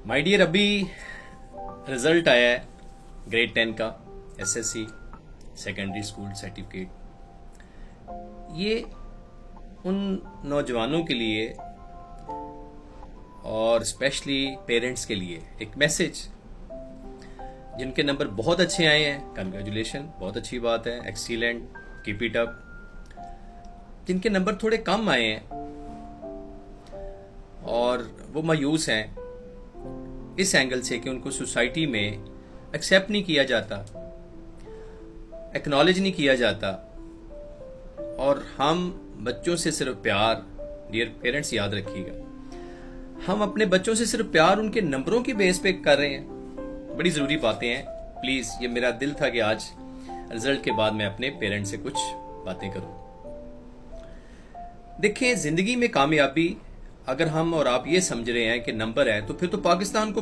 My dear, अभी result आया है ग्रेड 10 का, एसएससी सेकेंडरी स्कूल सर्टिफिकेट। ये उन नौजवानों के लिए और स्पेशली पेरेंट्स के लिए एक मैसेज, जिनके नंबर बहुत अच्छे आए हैं, कंग्रेचुलेशन, बहुत अच्छी बात है, एक्सीलेंट, कीप इट अप। जिनके नंबर थोड़े कम आए हैं और वो मायूस हैं इस एंगल से कि उनको सोसाइटी में एक्सेप्ट नहीं किया जाता, एक्नॉलेज नहीं किया जाता, और हम बच्चों से सिर्फ प्यार, डियर पेरेंट्स याद रखिएगा, हम अपने बच्चों से सिर्फ प्यार उनके नंबरों की बेस पे कर रहे हैं। बड़ी जरूरी बातें हैं। प्लीज, ये मेरा दिल था कि आज रिजल्ट के बाद मैं अपने पेरेंट्स से कुछ बातें करूं। देखिए, जिंदगी में कामयाबी अगर हम और आप ये समझ रहे हैं कि नंबर है, तो फिर तो पाकिस्तान को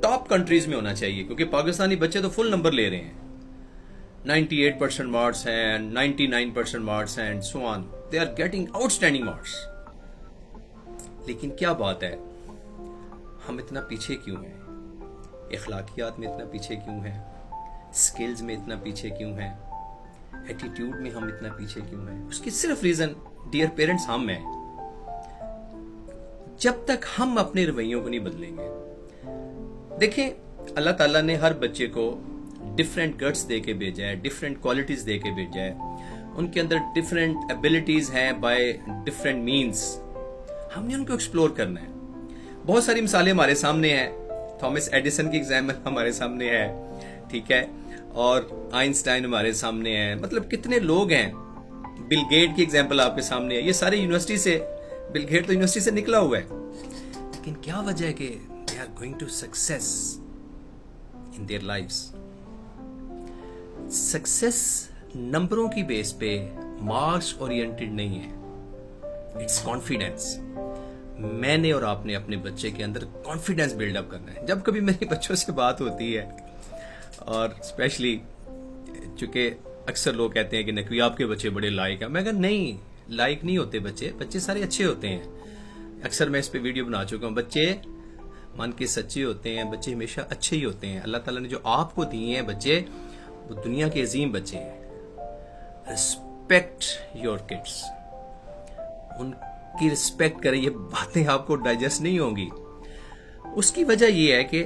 टॉप कंट्रीज में होना चाहिए, क्योंकि पाकिस्तानी बच्चे तो फुल नंबर ले रहे हैं। 98% मार्क्स हैं, 99% मार्क्स हैं, and so on, they are getting outstanding marks. लेकिन क्या बात है, हम इतना पीछे क्यों हैं? इखलाकियात में इतना पीछे क्यों हैं? स्किल्स में इतना पीछे क्यों हैं? एटीट्यूड में हम इतना पीछे क्यों हैं? उसकी सिर्फ रीजन, डियर पेरेंट्स, हम हैं। जब तक हम अपने रवैयों को नहीं बदलेंगे। देखें, अल्लाह ताला ने हर बच्चे को डिफरेंट गट्स दे के भेजा है, डिफरेंट क्वालिटीज दे के भेजा है, उनके अंदर डिफरेंट एबिलिटीज हैं बाय डिफरेंट मीन्स। हमने उनको एक्सप्लोर करना है। बहुत सारी मिसालें हमारे सामने हैं। थॉमस एडिसन की एग्जाम्पल हमारे सामने है, ठीक है, और आइंस्टाइन हमारे सामने है। मतलब कितने लोग हैं। बिल गेट की एग्जाम्पल आपके सामने है। ये सारे यूनिवर्सिटी से, बिल गेट तो यूनिवर्सिटी से निकला हुआ है। लेकिन क्या वजह है कि they are going to success in their lives? Success नंबरों की बेस पे, मार्क्स ओरिएंटेड नहीं है, इट्स कॉन्फिडेंस। मैंने और आपने अपने बच्चे के अंदर कॉन्फिडेंस बिल्डअप करना है। जब कभी मेरे बच्चों से बात होती है, और स्पेशली चूंकि अक्सर लोग कहते हैं कि नकवी आपके बच्चे बड़े लायक हैं, मैं कहा नहीं, लायक नहीं होते बच्चे, बच्चे सारे अच्छे होते हैं। अक्सर मैं इस पे वीडियो बना चुका हूं। बच्चे मन के सच्चे होते हैं, बच्चे हमेशा अच्छे ही होते हैं। अल्लाह ताला ने जो आपको दिए हैं बच्चे, वो दुनिया के अजीम बच्चे हैं। रिस्पेक्ट योर किड्स, उनकी रिस्पेक्ट करें। ये बातें आपको डाइजेस्ट नहीं होंगी। उसकी वजह यह है कि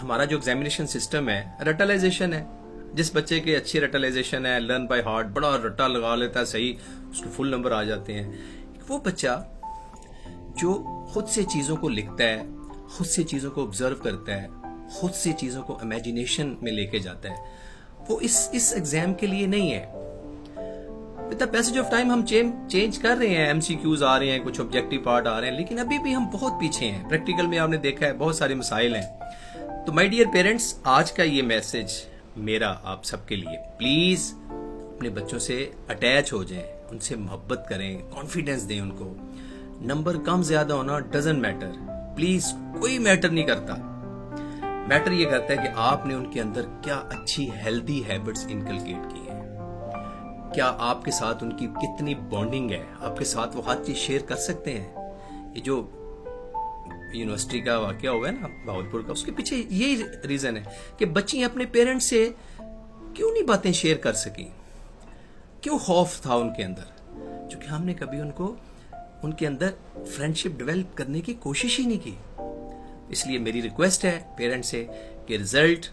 हमारा जो एग्जामिनेशन सिस्टम है, रटलाइजेशन है। जिस बच्चे के अच्छी रटलाइजेशन है, लर्न बाय हार्ट, बड़ा रट्टा लगा लेता है, सही, उसको फुल नंबर आ जाते हैं। वो बच्चा जो खुद से चीजों को लिखता है, खुद से चीजों को ऑब्जर्व करता है, खुद से चीजों को इमेजिनेशन में लेके जाता है, वो इस एग्जाम के लिए नहीं है। With the passage of time हम चेंज कर रहे हैं, एमसीक्यूज आ रहे हैं, कुछ ऑब्जेक्टिव पार्ट आ रहे हैं, लेकिन अभी भी हम बहुत पीछे हैं। प्रैक्टिकल में आपने देखा है बहुत सारे मसाइल हैं। तो माय डियर पेरेंट्स, आज का ये मैसेज मेरा आप सबके लिए, प्लीज अपने बच्चों से अटैच हो जाएं, उनसे मोहब्बत करें, कॉन्फिडेंस दें उनको। नंबर कम ज्यादा होना डजंट मैटर, प्लीज, कोई मैटर नहीं करता। मैटर ये करता है कि आपने उनके अंदर क्या अच्छी हेल्दी हैबिट्स इनकलकेट की हैं, क्या आपके साथ उनकी कितनी बॉन्डिंग है, आपके साथ वो हर चीज शेयर कर सकते हैं। ये जो यूनिवर्सिटी का वाकया हुआ है ना भावलपुर का, उसके पीछे यही रीजन है कि बच्ची अपने पेरेंट्स से क्यों नहीं बातें शेयर कर सकी, क्यों खौफ था उनके अंदर, क्योंकि हमने कभी उनके अंदर फ्रेंडशिप डेवलप करने की कोशिश ही नहीं की। इसलिए मेरी रिक्वेस्ट है पेरेंट्स से कि रिजल्ट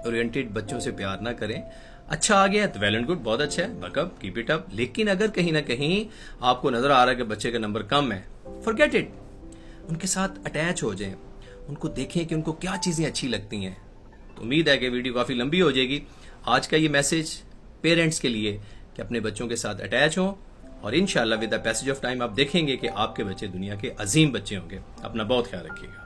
ओरिएंटेड बच्चों से प्यार ना करें। अच्छा आ गया तो वेल एंड गुड, बहुत अच्छा है, बकअप, कीप इट अप। लेकिन अगर कहीं ना कहीं आपको नजर आ रहा है कि बच्चे का नंबर कम है, फॉरगेट इट। उनके साथ अटैच हो जाएं, उनको देखें कि उनको क्या चीजें अच्छी लगती हैं। तो उम्मीद है कि वीडियो काफी लंबी हो जाएगी। आज का ये मैसेज पेरेंट्स के लिए कि अपने बच्चों के साथ अटैच हों, और इंशाल्लाह with the passage of time आप देखेंगे कि आपके बच्चे दुनिया के अजीम बच्चे होंगे। अपना बहुत ख्याल रखिएगा।